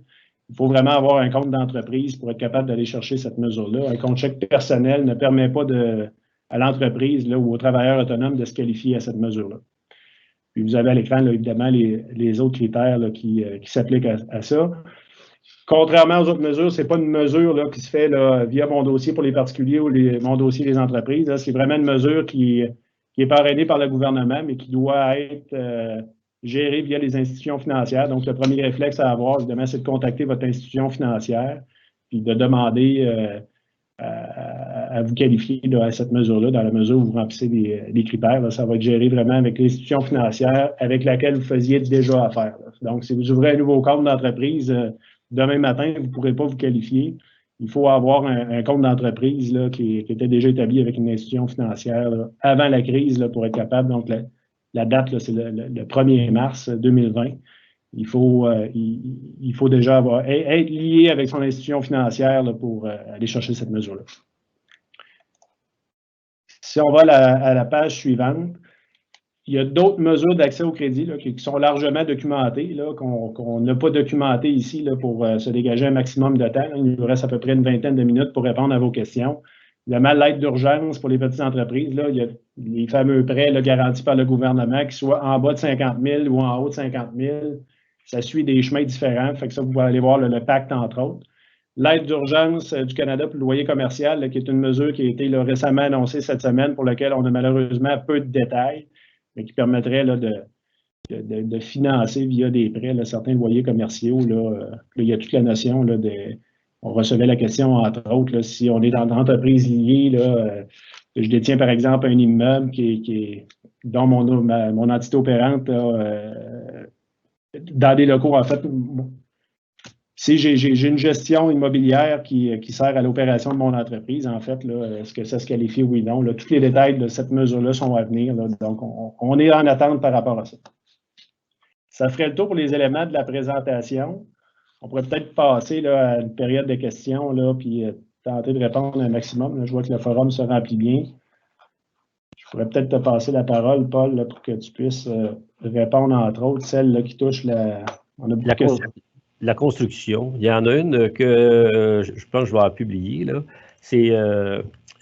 Il faut vraiment avoir un compte d'entreprise pour être capable d'aller chercher cette mesure-là. Un compte chèque personnel ne permet pas à l'entreprise ou au travailleur autonome de se qualifier à cette mesure-là. Puis vous avez à l'écran, évidemment, les autres critères là, qui s'appliquent à ça. Contrairement aux autres mesures, ce n'est pas une mesure là, qui se fait là, via mon dossier pour les particuliers ou mon dossier des entreprises. C'est vraiment une mesure qui est parrainée par le gouvernement, mais qui doit être gérée via les institutions financières. Donc, le premier réflexe à avoir, évidemment, c'est de contacter votre institution financière puis de demander à vous qualifier là, à cette mesure-là, dans la mesure où vous remplissez les critères. Là, ça va être géré vraiment avec l'institution financière avec laquelle vous faisiez déjà affaire. Là. Donc, si vous ouvrez un nouveau compte d'entreprise, demain matin, vous ne pourrez pas vous qualifier. Il faut avoir un compte d'entreprise là, qui était déjà établi avec une institution financière là, avant la crise là, pour être capable. Donc, la date, c'est le 1er mars 2020. Il faut déjà être lié avec son institution financière là, pour aller chercher cette mesure-là. Si on va à la page suivante, il y a d'autres mesures d'accès au crédit là, qui sont largement documentées, qu'on n'a pas documentées ici là, pour se dégager un maximum de temps. Il nous reste à peu près une vingtaine de minutes pour répondre à vos questions. Évidemment, l'aide d'urgence pour les petites entreprises, là, il y a les fameux prêts là, garantis par le gouvernement, qu'ils soient en bas de 50 000 ou en haut de 50 000. Ça suit des chemins différents. Fait que ça, vous pouvez aller voir le pacte, entre autres. L'aide d'urgence du Canada pour le loyer commercial, là, qui est une mesure qui a été là, récemment annoncée cette semaine, pour laquelle on a malheureusement peu de détails, mais qui permettrait là, de financer via des prêts là, certains loyers commerciaux. Là, il y a toute la notion là, on recevait la question, entre autres, là, si on est dans une entreprise liée, là, je détiens par exemple un immeuble dont mon entité opérante dans des locaux, en fait, si j'ai une gestion immobilière qui sert à l'opération de mon entreprise, en fait, est-ce que ça se qualifie oui ou non? Là, tous les détails de cette mesure-là sont à venir. Là, donc, on est en attente par rapport à ça. Ça ferait le tour pour les éléments de la présentation. On pourrait peut-être passer là, à une période de questions, là, puis tenter de répondre un maximum. Là, je vois que le forum se remplit bien. Je pourrais peut-être te passer la parole, Paul, là, pour que tu puisses répondre, entre autres, celle là, qui touche la construction. Il y en a une que je pense que je vais publier. C'est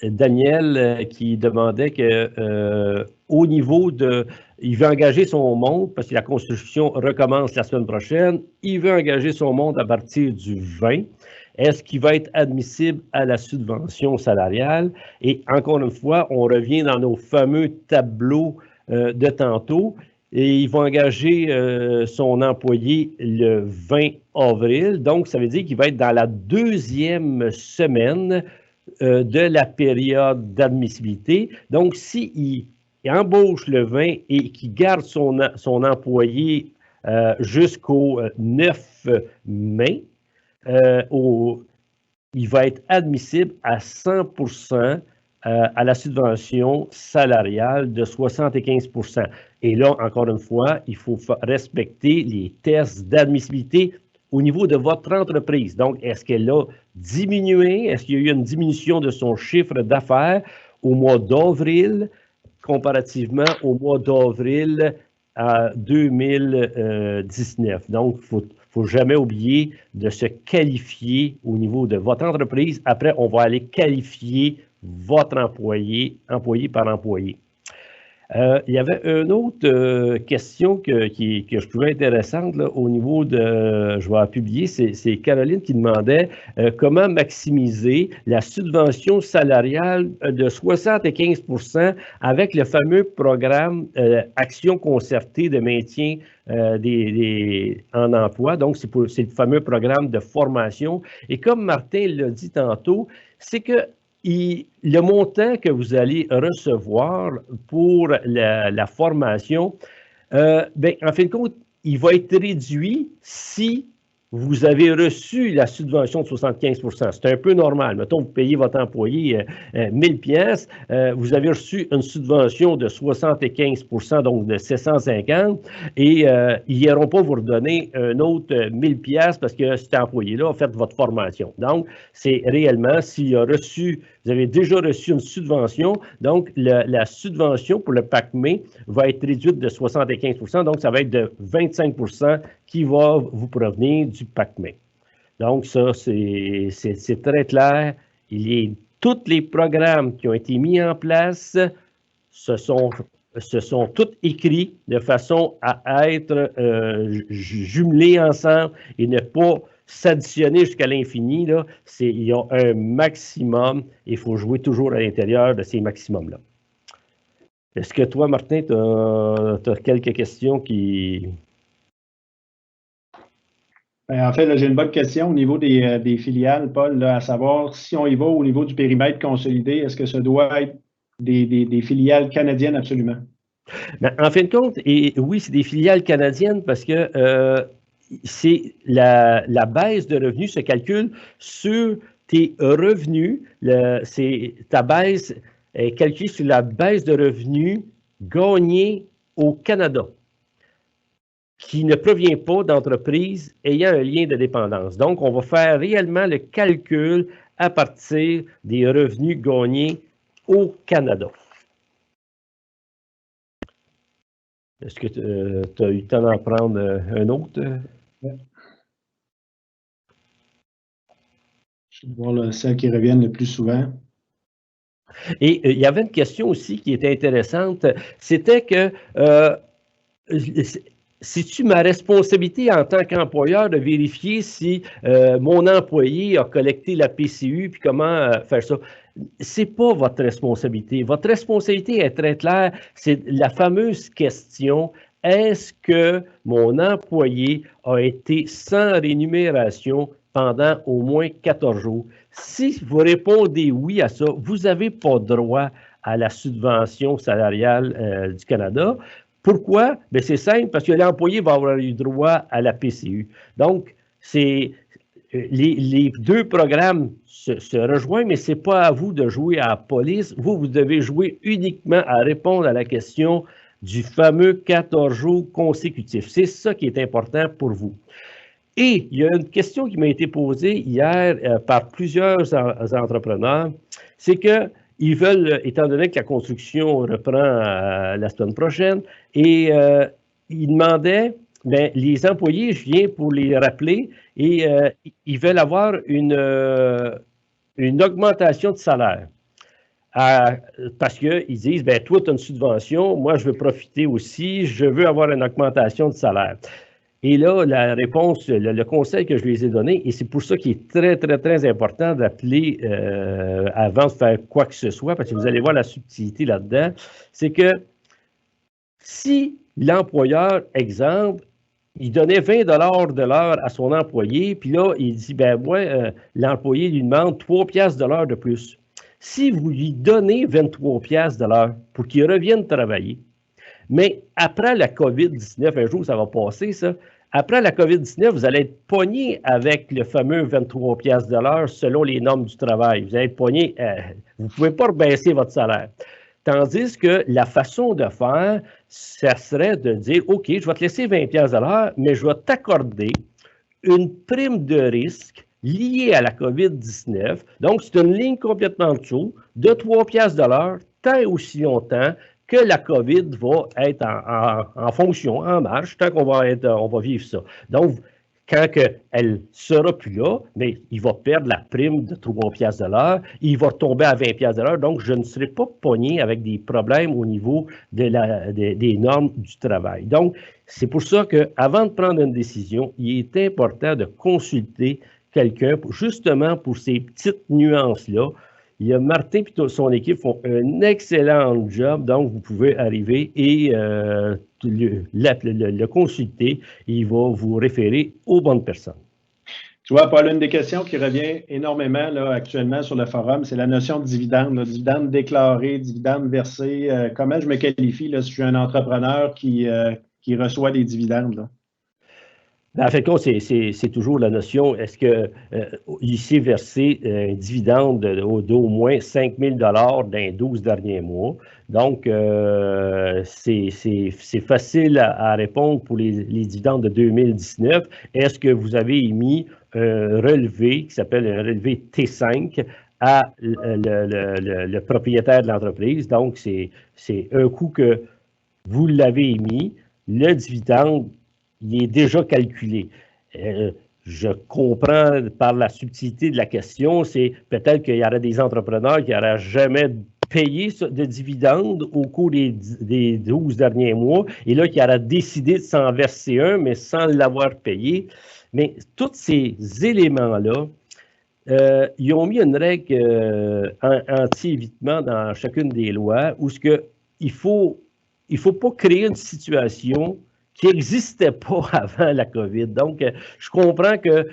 Daniel qui demandait que au niveau de... Il veut engager son monde parce que la construction recommence la semaine prochaine. Il veut engager son monde à partir du 20. Est-ce qu'il va être admissible à la subvention salariale? Et encore une fois, on revient dans nos fameux tableaux de tantôt. Et il va engager son employé le 20 avril. Donc, ça veut dire qu'il va être dans la deuxième semaine de la période d'admissibilité. Donc, s'il embauche le 20 et qu'il garde son employé jusqu'au 9 mai, il va être admissible à 100% à la subvention salariale de 75%. Et là, encore une fois, il faut respecter les tests d'admissibilité au niveau de votre entreprise. Donc, est-ce qu'elle a diminué? Est-ce qu'il y a eu une diminution de son chiffre d'affaires au mois d'avril comparativement au mois d'avril à 2019? Donc, il ne faut jamais oublier de se qualifier au niveau de votre entreprise. Après, on va aller qualifier votre employé par employé. Il y avait une autre question que je trouvais intéressante là, au niveau de, je vais la publier, c'est Caroline qui demandait comment maximiser la subvention salariale de 75% avec le fameux programme Action concertée de maintien en emploi. Donc, c'est le fameux programme de formation. Et comme Martin l'a dit tantôt, c'est que le montant que vous allez recevoir pour la formation, en fin de compte, il va être réduit si vous avez reçu la subvention de 75%. C'est un peu normal. Mettons, vous payez votre employé 1000 pièces, vous avez reçu une subvention de 75%, donc de 750, et ils n'iront pas vous redonner un autre 1000 pièces parce que cet employé-là a fait votre formation. Donc, c'est réellement, s'il a reçu vous avez déjà reçu une subvention. Donc, la subvention pour le PACME va être réduite de 75 %. Donc, ça va être de 25 % qui va vous provenir du PACME. Donc, ça, c'est très clair. Tous les programmes qui ont été mis en place se sont tous écrits de façon à être jumelés ensemble et ne pas s'additionner jusqu'à l'infini. Il y a un maximum et il faut jouer toujours à l'intérieur de ces maximums-là. Est-ce que toi, Martin, tu as quelques questions qui... En fait, j'ai une bonne question au niveau des filiales, Paul, là, à savoir si on y va au niveau du périmètre consolidé, est-ce que ça doit être des filiales canadiennes absolument? Ben, en fin de compte, oui, c'est des filiales canadiennes parce que c'est la baisse de revenus se calcule sur tes revenus. Ta baisse est calculée sur la baisse de revenus gagnés au Canada, qui ne provient pas d'entreprises ayant un lien de dépendance. Donc, on va faire réellement le calcul à partir des revenus gagnés au Canada. Est-ce que tu as eu le temps d'en prendre un autre? Je vais voir celles qui reviennent le plus souvent. Et il y avait une question aussi qui était intéressante. C'était que c'est-tu ma responsabilité en tant qu'employeur de vérifier si mon employé a collecté la PCU puis comment faire ça? Ce n'est pas votre responsabilité. Votre responsabilité est très claire. C'est la fameuse question, est-ce que mon employé a été sans rémunération pendant au moins 14 jours? Si vous répondez oui à ça, vous n'avez pas droit à la subvention salariale du Canada. Pourquoi? Bien, c'est simple, parce que l'employé va avoir eu droit à la PCU. Donc, les deux programmes se rejoignent, mais ce n'est pas à vous de jouer à la police. Vous devez jouer uniquement à répondre à la question du fameux 14 jours consécutifs. C'est ça qui est important pour vous. Et il y a une question qui m'a été posée hier par plusieurs entrepreneurs, c'est qu'ils veulent, étant donné que la construction reprend la semaine prochaine, et ils demandaient, bien, les employés, je viens pour les rappeler, et ils veulent avoir une augmentation de salaire. Parce qu'ils disent, bien, toi, tu as une subvention, moi, je veux profiter aussi, je veux avoir une augmentation de salaire. Et là, la réponse, le conseil que je lui ai donné, et c'est pour ça qu'il est très, très, très important d'appeler avant de faire quoi que ce soit, parce que vous allez voir la subtilité là-dedans, c'est que si l'employeur, exemple, il donnait 20 $ de l'heure à son employé, puis là, il dit, ben moi, l'employé lui demande 3 piastres de l'heure de plus. Si vous lui donnez 23 piastres de l'heure pour qu'il revienne travailler, mais après la COVID-19, un jour, ça va passer, ça. Après la COVID-19, vous allez être pogné avec le fameux 23 piastres de l'heure selon les normes du travail. Vous allez être pogné, vous ne pouvez pas rebaisser votre salaire. Tandis que la façon de faire, ça serait de dire, OK, je vais te laisser 20 piastres de l'heure, mais je vais t'accorder une prime de risque liée à la COVID-19. Donc, c'est une ligne complètement en dessous de 3 piastres de l'heure, tant et aussi longtemps que la COVID va être en fonction, en marche, tant qu'on va vivre ça. Donc, quand elle ne sera plus là, mais il va perdre la prime de 3 piastres de l'heure, il va tomber à 20 piastres de l'heure, donc je ne serai pas pogné avec des problèmes au niveau des normes du travail. Donc, c'est pour ça qu'avant de prendre une décision, il est important de consulter quelqu'un, justement pour ces petites nuances-là. Il y a Martin et son équipe font un excellent job, donc vous pouvez arriver et le consulter. Il va vous référer aux bonnes personnes. Tu vois, Paul, une des questions qui revient énormément là, actuellement sur le forum, c'est la notion de dividende, là, dividende déclaré, dividende versé. Comment je me qualifie là, si je suis un entrepreneur qui reçoit des dividendes? Là? En fait, c'est toujours la notion, est-ce que ici versé un dividende d'au moins 5 000 $ dans les 12 derniers mois. Donc, c'est facile à répondre pour les dividendes de 2019. Est-ce que vous avez émis un relevé qui s'appelle un relevé T5 à le propriétaire de l'entreprise. Donc, c'est un coût que vous l'avez émis. Le dividende, il est déjà calculé. Je comprends par la subtilité de la question, c'est peut-être qu'il y aurait des entrepreneurs qui n'auraient jamais payé de dividendes au cours des 12 derniers mois et là, qui auraient décidé de s'en verser un, mais sans l'avoir payé. Mais tous ces éléments-là, ils ont mis une règle anti-évitement dans chacune des lois où il faut pas créer une situation qui n'existait pas avant la COVID. Donc, je comprends que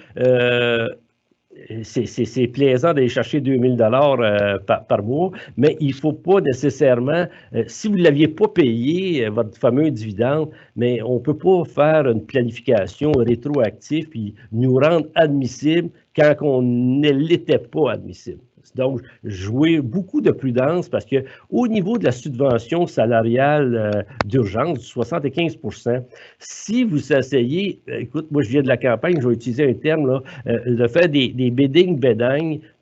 c'est plaisant d'aller chercher 2000 $ par mois, mais il ne faut pas nécessairement, si vous ne l'aviez pas payé, votre fameux dividende, mais on ne peut pas faire une planification rétroactive et nous rendre admissibles quand on ne l'était pas admissible. Donc, jouer beaucoup de prudence parce qu'au niveau de la subvention salariale d'urgence, du 75 %, si vous essayez, écoute, moi je viens de la campagne, je vais utiliser un terme, là, de faire des bidding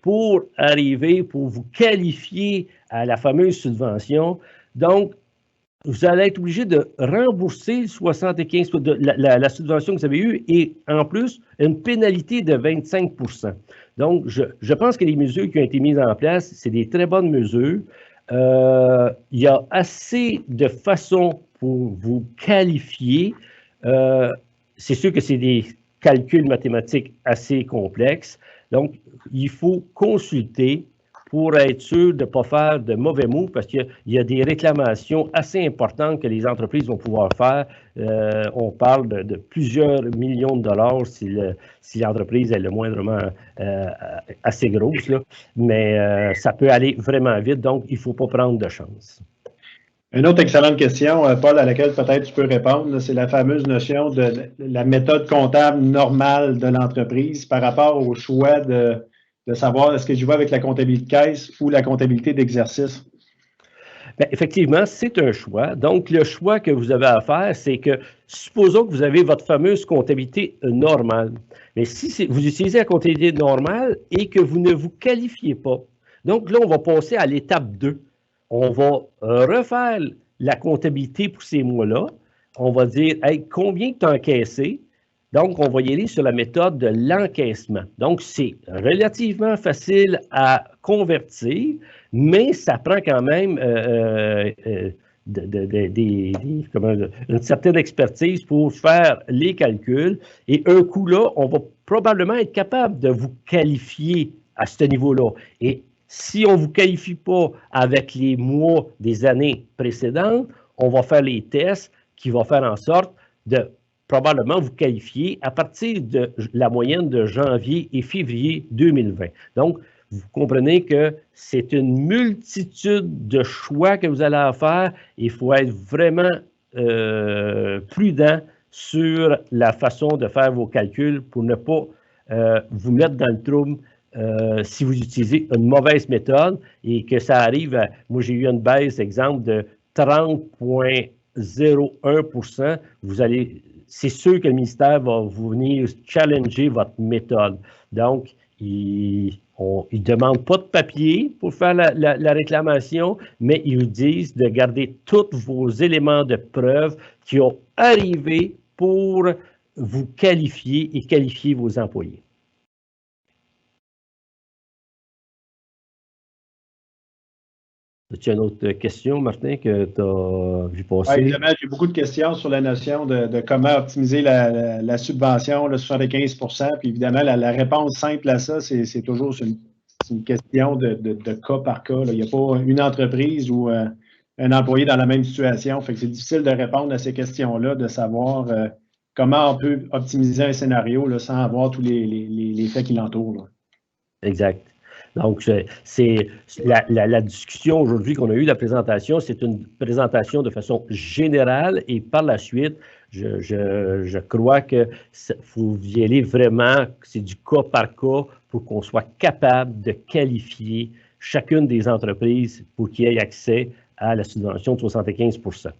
pour arriver, pour vous qualifier à la fameuse subvention. Donc, vous allez être obligé de rembourser le 75 % de la subvention que vous avez eue et en plus, une pénalité de 25 %. Donc, je pense que les mesures qui ont été mises en place, c'est des très bonnes mesures. Il y a assez de façons pour vous qualifier. C'est sûr que c'est des calculs mathématiques assez complexes. Donc, il faut consulter pour être sûr de ne pas faire de mauvais mots parce qu'il y a des réclamations assez importantes que les entreprises vont pouvoir faire. On parle de plusieurs millions de dollars si l'entreprise est le moindrement assez grosse, là. Mais ça peut aller vraiment vite, donc il ne faut pas prendre de chance. Une autre excellente question, Paul, à laquelle peut-être tu peux répondre, c'est la fameuse notion de la méthode comptable normale de l'entreprise par rapport au choix de savoir est-ce que je vais avec la comptabilité de caisse ou la comptabilité d'exercice. Bien, effectivement, c'est un choix. Donc, le choix que vous avez à faire, c'est que, supposons que vous avez votre fameuse comptabilité normale. Mais si vous utilisez la comptabilité normale et que vous ne vous qualifiez pas, donc là, on va passer à l'étape 2. On va refaire la comptabilité pour ces mois-là. On va dire, hey, combien tu as encaissé? Donc, on va y aller sur la méthode de l'encaissement. Donc, c'est relativement facile à convertir, mais ça prend quand même une certaine expertise pour faire les calculs. Et un coup là, on va probablement être capable de vous qualifier à ce niveau-là. Et si on ne vous qualifie pas avec les mois des années précédentes, on va faire les tests qui vont faire en sorte de probablement vous qualifier à partir de la moyenne de janvier et février 2020. Donc, vous comprenez que c'est une multitude de choix que vous allez faire. Il faut être vraiment prudent sur la façon de faire vos calculs pour ne pas vous mettre dans le trouble si vous utilisez une mauvaise méthode et que ça arrive à, moi j'ai eu une baisse, exemple, de 30,01 %, vous allez, c'est sûr que le ministère va vous venir challenger votre méthode. Donc, ils ne demandent pas de papier pour faire la réclamation, mais ils vous disent de garder tous vos éléments de preuve qui ont arrivé pour vous qualifier et qualifier vos employés. As-tu une autre question, Martin, que tu as vu passer? Oui, évidemment, j'ai beaucoup de questions sur la notion de comment optimiser la subvention, le 75 %. Puis évidemment, la réponse simple à ça, c'est toujours une question de cas par cas. Là. Il n'y a pas une entreprise ou un employé dans la même situation. Fait que c'est difficile de répondre à ces questions-là, de savoir comment on peut optimiser un scénario là, sans avoir tous les faits qui l'entourent. Là. Exact. Donc, c'est la discussion aujourd'hui qu'on a eue, la présentation, c'est une présentation de façon générale et par la suite, je crois que faut y aller vraiment, c'est du cas par cas pour qu'on soit capable de qualifier chacune des entreprises pour qu'il y ait accès à la subvention de 75 %.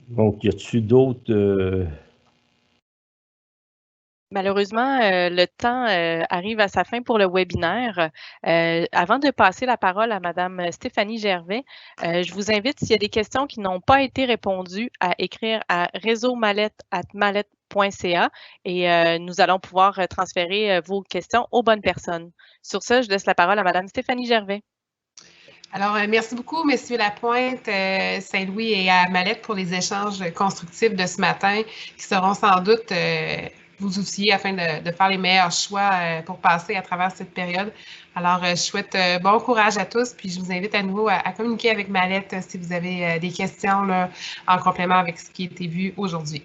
Donc, y a-t-il d'autres... Malheureusement, le temps arrive à sa fin pour le webinaire. Avant de passer la parole à Madame Stéphanie Gervais, je vous invite, s'il y a des questions qui n'ont pas été répondues, à écrire à réseaumallette@mallette.ca et nous allons pouvoir transférer vos questions aux bonnes personnes. Sur ce, je laisse la parole à Madame Stéphanie Gervais. Alors, merci beaucoup, Messieurs Lapointe, Saint-Louis et à Mallette pour les échanges constructifs de ce matin qui seront sans doute vous outiller afin de faire les meilleurs choix pour passer à travers cette période. Alors, je souhaite bon courage à tous, puis je vous invite à nouveau à communiquer avec Mallette si vous avez des questions là, en complément avec ce qui a été vu aujourd'hui.